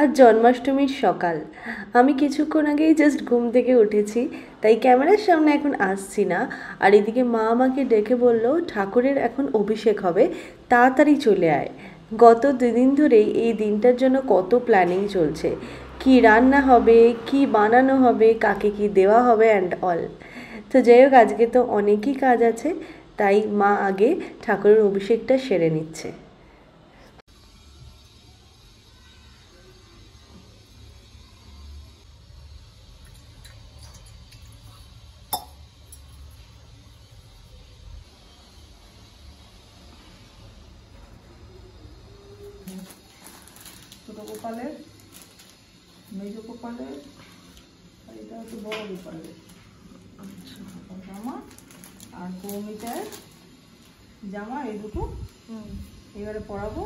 আজ জন্মাষ্টমীর সকাল। আমি কিছুক্ষণ আগেই জাস্ট ঘুম থেকে উঠেছি, তাই ক্যামেরার সামনে এখন আসছি না। আর এদিকে মা আমাকে ডেকে বলল ঠাকুরের এখন অভিষেক হবে, তাড়াতাড়ি চলে আয়। গত দুদিন ধরেই এই দিনটার জন্য কত প্ল্যানিং চলছে, কি রান্না হবে, কি বানানো হবে, কাকে কি দেওয়া হবে অ্যান্ড অল। তো যাই হোক, আজকে তো অনেকই কাজ আছে, তাই মা আগে ঠাকুরের অভিষেকটা সেরে নিচ্ছে। ছোটো গোপালের, মেজ গোপালের, আর এটা হচ্ছে বড় গোপালের জামা, আর কৌমিটার জামা, এই দুটো এবারে পরাবো।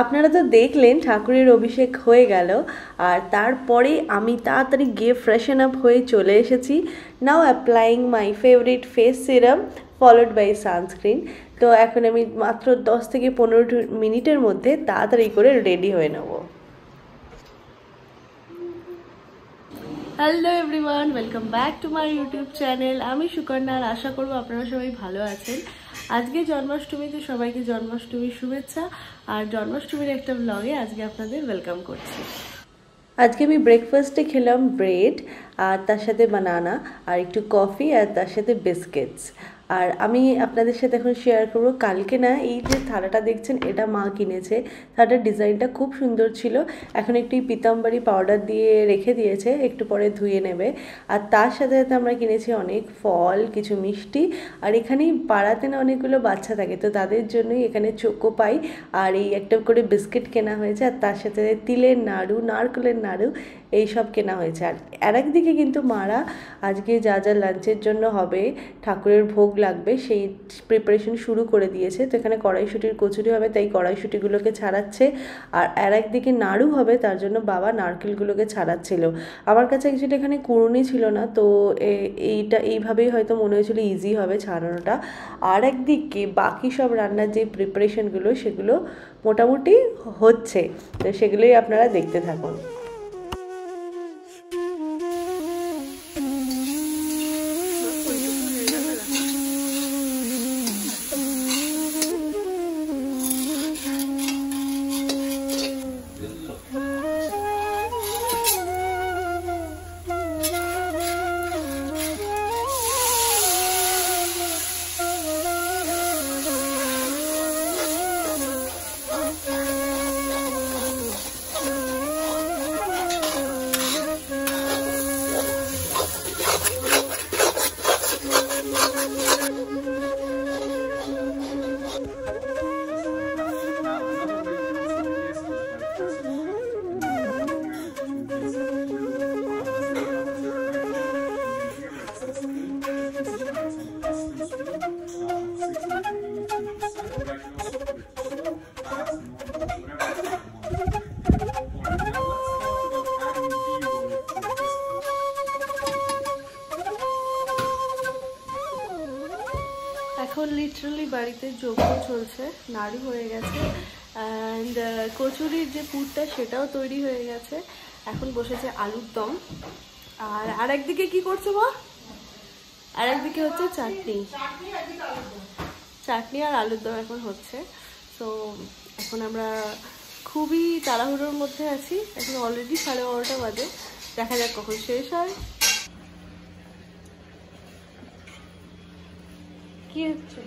আপনারা তো দেখলেন ঠাকুরের অভিষেক হয়ে গেল, আর তারপরে আমি তাড়াতাড়ি গিয়ে ফ্রেশন আপ হয়ে চলে এসেছি। Now applying my favourite face serum followed by sunscreen. তো এখন আমি মাত্র 10 থেকে 15 মিনিটের মধ্যে তাড়াতাড়ি করে রেডি হয়ে নেব। Hello everyone, welcome back to my YouTube channel. আমি সুকন্যা, আর আশা করবো আপনারা সবাই ভালো আছেন। আজকে জন্মাষ্টমীতে সবাইকে জন্মাষ্টমীর শুভেচ্ছা, আর জন্মাষ্টমীর একটা ব্লগে আজকে আপনাদের ওয়েলকাম করছি। আজকে আমি ব্রেকফাস্টে খেলাম ব্রেড, আর তার সাথে বানানা, আর একটু কফি, আর তার সাথে বিস্কিটস। আর আমি আপনাদের সাথে এখন শেয়ার করবো, কালকে না এই যে থালাটা দেখছেন এটা মা কিনেছে। থালাটার ডিজাইনটা খুব সুন্দর ছিল। এখন একটু পিতাম্বরী পাউডার দিয়ে রেখে দিয়েছে, একটু পরে ধুয়ে নেবে। আর তার সাথে সাথে আমরা কিনেছি অনেক ফল, কিছু মিষ্টি। আর এখানেই পাড়াতে না অনেকগুলো বাচ্চা থাকে, তো তাদের জন্যই এখানে চোকো পাই আর এই একটা করে বিস্কিট কেনা হয়েছে। আর তার সাথে তিলের নাড়ু, নারকেলের নাড়ু এইসব কেনা হয়েছে। আর একদিকে কিন্তু মারা আজকে যা যা লাঞ্চের জন্য হবে, ঠাকুরের ভোগ লাগবে, সেই প্রিপারেশন শুরু করে দিয়েছে। তো এখানে কড়াইশুঁটির কচুরি হবে, তাই কড়াইশুঁটিগুলোকে ছাড়াচ্ছে। আর একদিকে নাড়ু হবে, তার জন্য বাবা নারকেলগুলোকে ছাড়াচ্ছিল। আমার কাছে অ্যাকচুয়ালি এখানে কুড়ুনি ছিল না, তো এইভাবেই হয়তো মনে হয়েছিল ইজি হবে ছাড়ানোটা। আর একদিকে বাকি সব রান্নার যে প্রিপারেশনগুলো সেগুলো মোটামুটি হচ্ছে, তো সেগুলোই আপনারা দেখতে থাকুন। এখন লিটারালি বাড়িতে যজ্ঞ চলছে, নাড়ু হয়ে গেছে, অ্যান্ড কচুরির যে পুরটা সেটাও তৈরি হয়ে গেছে। এখন বসেছে আলুর দম। আর একদিকে কি করছো মা? আর একদিকে হচ্ছে চাটনি, চাটনি আর আলুর দম এখন হচ্ছে। তো এখন আমরা খুবই তাড়াহুড়োর মধ্যে আছি, এখন অলরেডি 12:30 বাজে। দেখা যাক কখন শেষ হয়। কি হচ্ছে?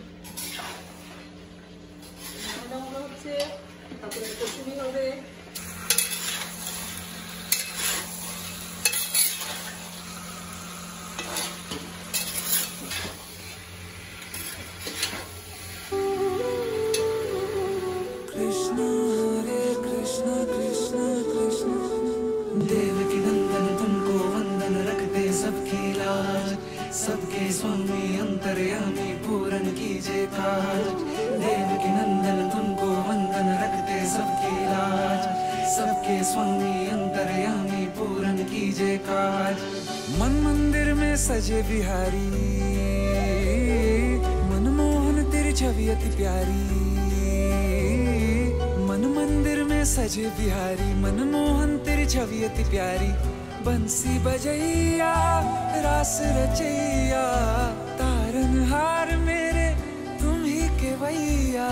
মনে হচ্ছে তারপরে কচুরি হবে। सबके स्वामी अंतर्यामी पूरन कीजे काज। देवकी नंदन तुमको वंदन रखते सबकी लाज। सबके स्वामी अंतर्यामी पूरन कीजे काज। मन मंदिर में सजे बिहारी, मनमोहन तेरी छवि अति प्यारी। मन मंदिर में सजे बिहारी, मनमोहन तेरी छवि अति प्यारी। बंसी बजैया रास रचैया, तारनहार मेरे तुम ही के भैया।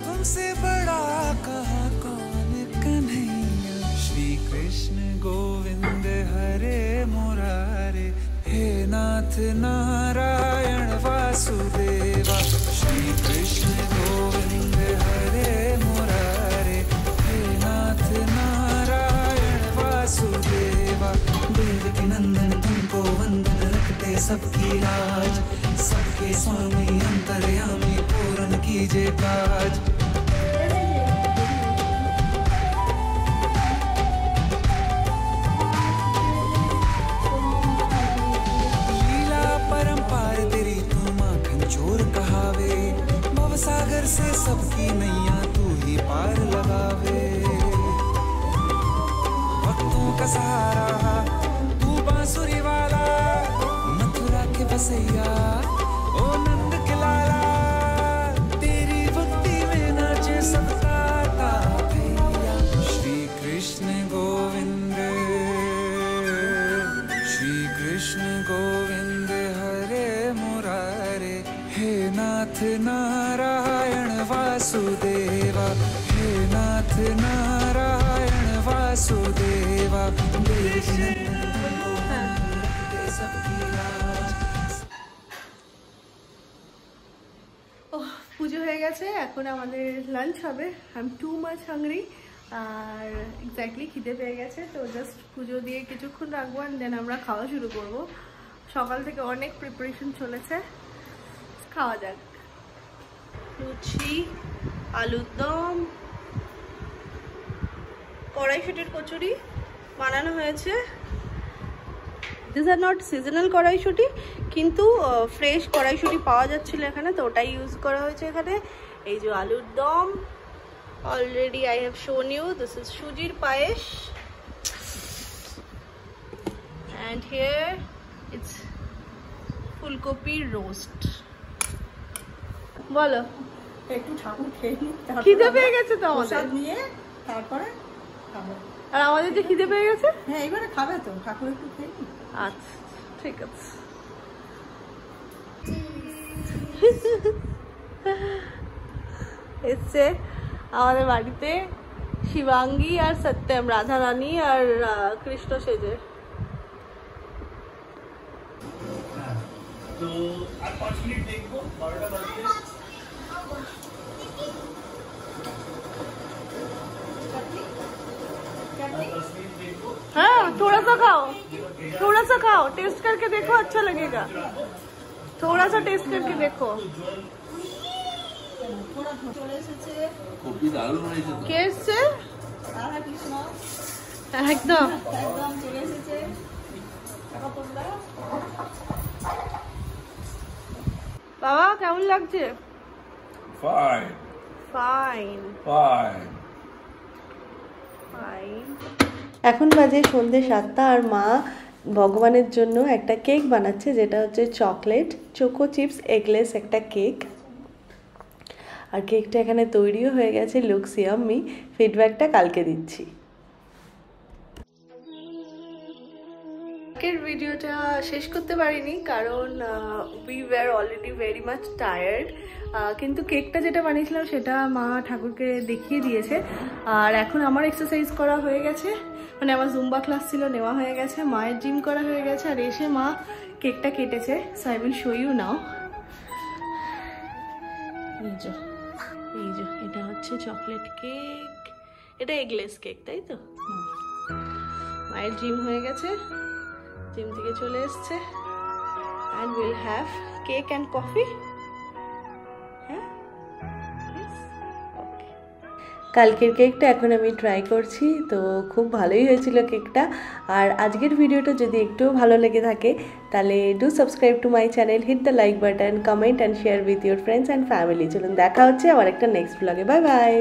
तुमसे बड़ा कहा कौन कन्हैया। श्री कृष्ण गोविंद हरे मुरारे, हे नाथ नारायण वासुदेवा। श्री कृष्ण गोविंद हरे मुरारे, हे नाथ नारायण वासुदेवा। देवकी नंदन तुमको वंदन रखते सबकी लाज। सबके स्वामी अंतर्यामी पूरन कीजे काज। लीला परंपार तेरी तू माखन चोर कहावे। भवसागर से सबकी नैया तू ही पार लगावे। भक्तों का सहारा तू बांसुरी वाला, मथुरा के बसैया ओ नंद के लाला। तेरी भक्ति में नाचे सबका भैया। श्री कृष्ण गोविंद, श्री कृष्ण गोविंद हरे मुरारे, हे नाथ नारायण वासुदेवा। हे नाथ नारायण वासुदेवा। পুজো হয়ে গেছে, এখন আমাদের লাঞ্চ হবে। I am too much hungry, আর এক্স্যাক্টলি খিদে পেয়ে গেছে। তো জাস্ট পুজো দিয়ে কিছুক্ষণ রাখবো অ্যান্ড দেন আমরা খাওয়া শুরু করব। সকাল থেকে অনেক প্রিপারেশন চলেছে, খাওয়া যাক। লুচি, আলুর দম, কড়াইশুটির কচুরি বানানো হয়েছে। দিস আর নট সিজনাল কড়াইশুটি, কিন্তু ফ্রেশ কড়াইশুটি পাওয়া যাচ্ছিল এখানে, তো ওটাই ইউজ করা হয়েছে এখানে। এই যে আলুর দম, already I have shown you, this is সুজির পায়েস, অ্যান্ড হিয়ার ইটস ফুলকপির রোস্ট। বলো, একটু ঠাকুর খেয়ে নিই, খিদে পেয়ে গেছে তো আমাদের, নিয়ে তারপরে খাবো। আর আমাদের যে খিদে পেয়ে গেছে, হ্যাঁ এবারে খাবে তো, ঠাকুর একটু খেয়ে নিই। আচ্ছা ঠিক আছে। এসছে আমাদের বাড়িতে শিবাঙ্গী আর সত্যম, রাধা রানী আর কৃষ্ণ সেজে। তো আর 5 মিনিট দেখবো, 12টা বাজে। हाँ थोड़ा सा खाओ, थोड़ा सा खाओ, टेस्ट करके देखो, अच्छा लगेगा। थोड़ा सा टेस्ट करके देखो। কে এসছে? একদম বাবা কেমন লাগছে? Fine fine fine fine. এখন বাজে সন্ধ্যে 7টা, আর মা ভগবানের জন্য একটা কেক বানাচ্ছে, যেটা হচ্ছে চকলেট চোকো চিপস এগলেস একটা কেক। আর কেকটা এখানে তৈরিও হয়ে গেছে, লুকস ইয়াম্মি। ফিডব্যাকটা কালকে দিচ্ছি। আজকের ভিডিওটা শেষ করতে পারিনি কারণ we were already very much tired, কিন্তু কেকটা যেটা বানিয়েছিলাম সেটা মা ঠাকুরকে দেখিয়ে দিয়েছে। আর এখন আমার এক্সারসাইজ করা হয়ে গেছে, মানে আমার জুম্বা ক্লাস ছিল, নেওয়া হয়ে গেছে, মায়ের জিম করা হয়ে গেছে, আর এসে মা কেকটা কেটেছে। So I will show you now. এই যে এটা হচ্ছে চকলেট কেক, এটা এগলেস কেক, তাই তো? মায়ের জিম হয়ে গেছে, জিম থেকে চলে এসছে, and we'll have cake and coffee. হ্যাঁ, ওকে। কালকের কেকটা এখন আমি ট্রাই করছি, তো খুব ভালোই হয়েছিল কেকটা। আর আজকের ভিডিওটা যদি একটুও ভালো লেগে থাকে তাহলে do subscribe to my channel, hit the like button, comment and share with your friends and family. চলুন দেখা হচ্ছে আমার একটা নেক্সট ব্লগে। Bye by.